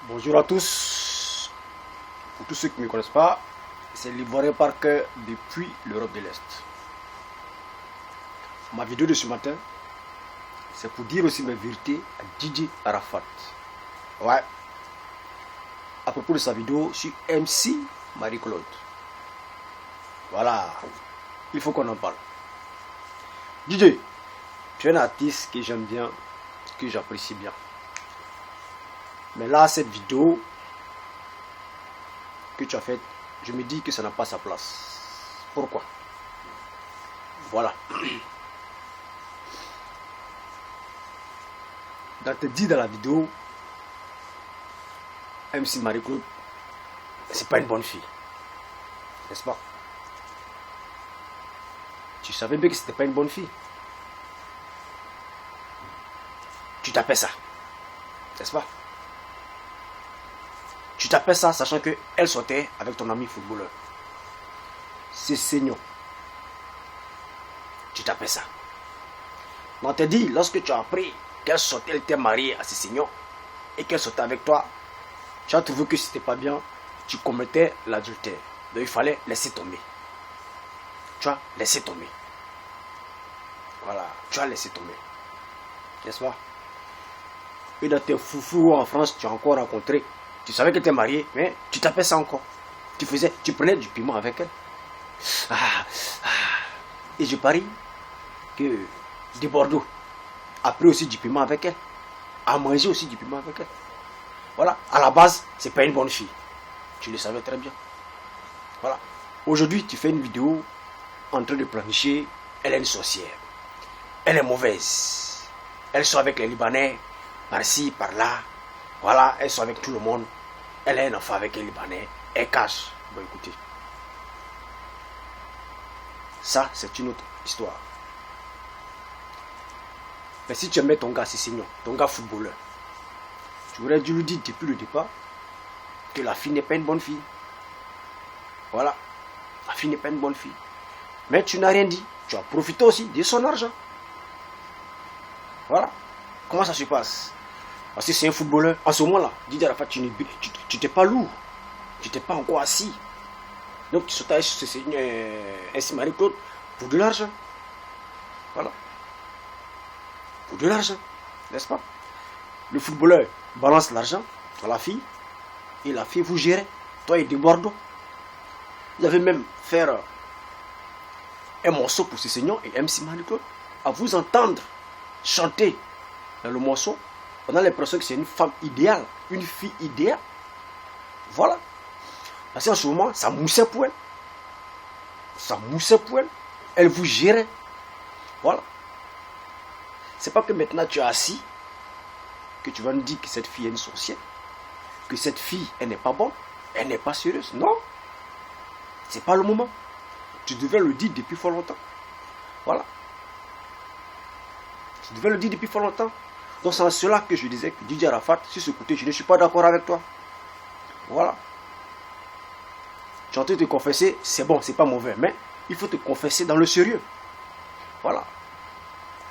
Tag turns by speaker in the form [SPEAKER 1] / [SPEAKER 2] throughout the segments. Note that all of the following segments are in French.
[SPEAKER 1] Bonjour à tous. Pour tous ceux qui ne me connaissent pas, c'est l'Ivoirien Parker depuis l'Europe de l'Est. Ma vidéo de ce matin, c'est pour dire aussi mes vérités à DJ Arafat. Ouais. À propos de sa vidéo sur MC Marie-Claude. Voilà. Il faut qu'on en parle. DJ, tu es un artiste que j'aime bien, que j'apprécie bien. Mais là, cette vidéo que tu as faite, je me dis que ça n'a pas sa place. Pourquoi? Voilà. Tu dis dans la vidéo, MC Marie-Claude, c'est pas une bonne fille. N'est-ce pas? Tu savais bien que c'était pas une bonne fille. Tu t'appelles ça. N'est-ce pas? Tu t'appelles ça sachant qu'elle sortait avec ton ami footballeur. C'est Seignon. Tu t'appelles ça. On t'a dit, lorsque tu as appris qu'elle sortait, elle était mariée à Seignon et qu'elle sortait avec toi, tu as trouvé que c'était pas bien, tu commettais l'adultère. Donc il fallait laisser tomber. Tu as laissé tomber. Voilà, tu as laissé tomber. N'est-ce pas? Et dans tes foufous en France, tu as encore rencontré. Tu savais que tu es marié, mais tu t'appelles ça encore. Tu prenais du piment avec elle. Et je parie que de Bordeaux a pris aussi du piment avec elle. A mangé aussi du piment avec elle. Voilà, à la base, c'est pas une bonne fille. Tu le savais très bien. Voilà. Aujourd'hui, tu fais une vidéo en train de planifier. Elle est une sorcière. Elle est mauvaise. Elle sort avec les Libanais, par-ci, par-là. Voilà, elle sort avec tout le monde. Elle a un enfant avec les Libanais. Elle cache. Bon, écoutez. Ça, c'est une autre histoire. Mais si tu aimais ton gars, c'est Seignon, ton gars footballeur, tu aurais dû lui dire depuis le départ que la fille n'est pas une bonne fille. Voilà. La fille n'est pas une bonne fille. Mais tu n'as rien dit. Tu as profité aussi de son argent. Voilà. Comment ça se passe? Parce que c'est un footballeur. En ce moment-là, Didier Arafat, tu n'étais pas lourd. Tu n'étais pas encore assis. Donc tu sautais sur MC Marie-Claude pour de l'argent. Voilà. Pour de l'argent. N'est-ce pas? Le footballeur balance l'argent à la fille. Et la fille vous gérez. Toi et de Bordeaux. Vous avez même fait un morceau pour ce seigneur et MC Marie-Claude. À vous entendre chanter dans le morceau. On a l'impression que c'est une femme idéale, une fille idéale. Voilà. Parce qu'en ce moment, ça moussait pour elle. Ça moussait pour elle. Elle vous gérait. Voilà. C'est pas que maintenant tu es assis, que tu vas nous dire que cette fille est une sorcière, que cette fille, elle n'est pas bonne, elle n'est pas sérieuse. Non. C'est pas le moment. Tu devais le dire depuis fort longtemps. Voilà. Tu devais le dire depuis fort longtemps. Donc c'est en cela que je disais que Didier Arafat, sur ce côté, je ne suis pas d'accord avec toi. Voilà. Tu es en train de te confesser, c'est bon, c'est pas mauvais, mais il faut te confesser dans le sérieux. Voilà.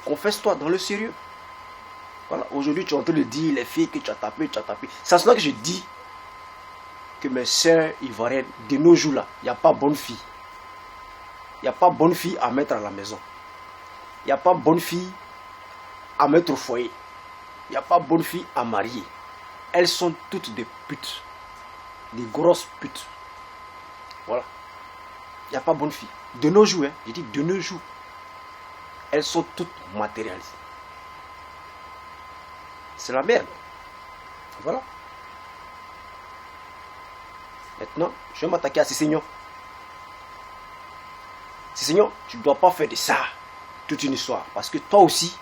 [SPEAKER 1] Confesse-toi dans le sérieux. Voilà. Aujourd'hui, tu es en train de dire les filles que tu as tapées, tu as tapé. C'est en cela que je dis que mes sœurs ivoiriennes, de nos jours là, il n'y a pas bonne fille. Il n'y a pas bonne fille à mettre à la maison. Il n'y a pas bonne fille à mettre au foyer. Il n'y a pas bonne fille à marier. Elles sont toutes des putes. Des grosses putes. Voilà. Il n'y a pas bonne fille. De nos jours, hein, je dis de nos jours. Elles sont toutes matérialisées. C'est la merde. Voilà. Maintenant, je vais m'attaquer à ces seigneurs. Ces seigneurs, tu ne dois pas faire de ça toute une histoire. Parce que toi aussi,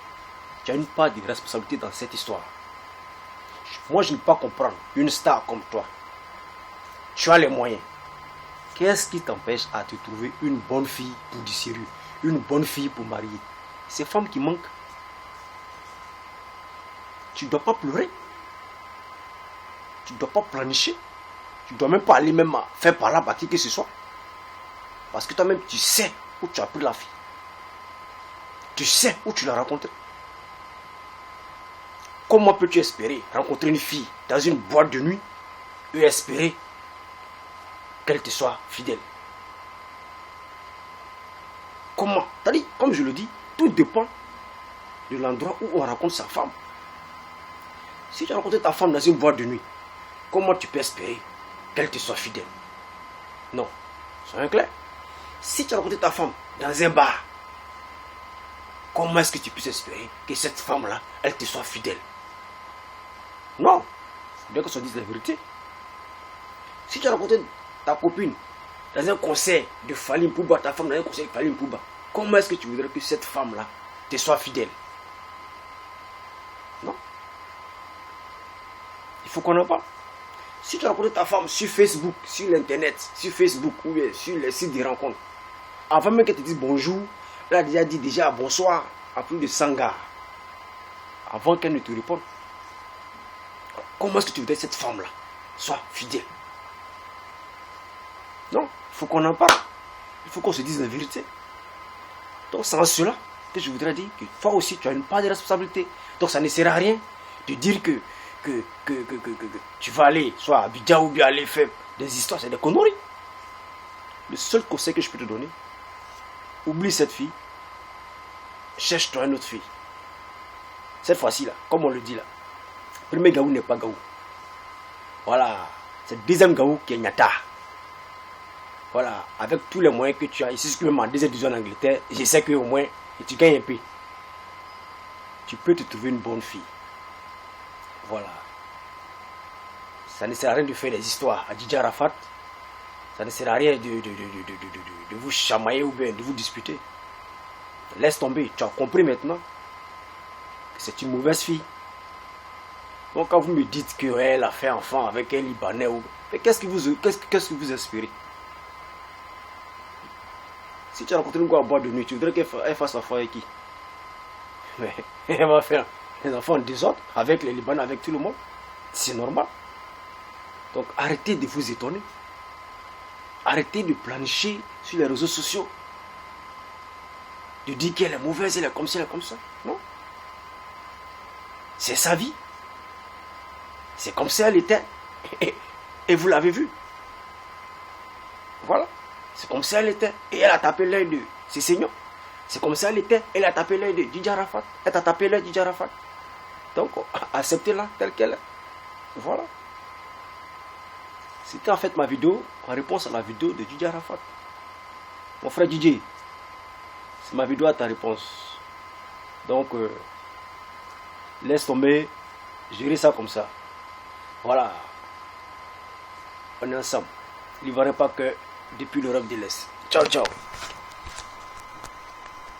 [SPEAKER 1] tu as une part de responsabilité dans cette histoire. Moi, je ne peux pas comprendre une star comme toi. Tu as les moyens. Qu'est-ce qui t'empêche à te trouver une bonne fille pour du sérieux? Une bonne fille pour marier? Ces femmes qui manquent. Tu ne dois pas pleurer. Tu ne dois pas planifier. Tu ne dois même pas aller même faire par là bâtir que ce soit. Parce que toi-même, tu sais où tu as pris la fille. Tu sais où tu l'as rencontrée. Comment peux-tu espérer rencontrer une fille dans une boîte de nuit et espérer qu'elle te soit fidèle? Comment? C'est-à-dire, comme je le dis, tout dépend de l'endroit où on rencontre sa femme. Si tu as rencontré ta femme dans une boîte de nuit, comment tu peux espérer qu'elle te soit fidèle? Non, soyons clairs. Si tu as rencontré ta femme dans un bar, comment est-ce que tu peux espérer que cette femme-là, elle te soit fidèle? Non, il faut bien qu'on se dise la vérité. Si tu as rencontré ta copine dans un concert de Fally Ipupa, ta femme dans un concert de Fally Ipupa, comment est-ce que tu voudrais que cette femme-là te soit fidèle? Non. Il faut qu'on en parle. Si tu as rencontré ta femme sur Facebook, sur l'internet, sur Facebook ou bien sur les sites de rencontres, avant même qu'elle te dise bonjour, elle a déjà dit bonsoir à plus de 100 gars. Avant qu'elle ne te réponde. Comment est-ce que tu voudrais que cette femme-là soit fidèle? Non, il faut qu'on en parle. Il faut qu'on se dise la vérité. Donc c'est en cela que je voudrais dire que toi aussi tu as une part de responsabilité. Donc ça ne sert à rien de dire que tu vas aller soit à Abidjan ou bien aller faire des histoires, c'est des conneries. Le seul conseil que je peux te donner, oublie cette fille, cherche-toi une autre fille. Cette fois-ci là, comme on le dit là, le premier gaou n'est pas gaou. Voilà, c'est le deuxième gaou qui est Nyata. Voilà, avec tous les moyens que tu as, ici, même en deuxième division en Angleterre, je sais qu'au moins, tu gagnes un peu. Tu peux te trouver une bonne fille. Voilà. Ça ne sert à rien de faire des histoires à Didier Arafat. Ça ne sert à rien de vous chamailler ou bien de vous disputer. Laisse tomber. Tu as compris maintenant que c'est une mauvaise fille. Donc quand vous me dites qu'elle a fait enfant avec un Libanais, qu'est-ce que vous espérez? Si tu as rencontré une go à boîte de nuit, tu voudrais qu'elle fasse enfant avec qui? Mais elle va faire les enfants en désordre avec les Libanais, avec tout le monde. C'est normal. Donc arrêtez de vous étonner. Arrêtez de planifier sur les réseaux sociaux. De dire qu'elle est mauvaise, elle est comme ça, elle est comme ça. Non. C'est sa vie. C'est comme ça elle était. Et vous l'avez vu. Voilà. C'est comme ça elle était. Et elle a tapé l'œil de ses seigneurs. C'est comme ça elle était. Elle a tapé l'œil de Didier Arafat. Elle a tapé l'œil de Didier Arafat. Donc, acceptez-la telle qu'elle est. Voilà. C'était en fait ma vidéo en réponse à la vidéo de Didier Arafat. Mon frère Didier, c'est ma vidéo à ta réponse. Donc, laisse tomber. Gérer ça comme ça. Voilà. On est ensemble. Il ne va pas que depuis l'Europe de l'Est. Ciao, ciao.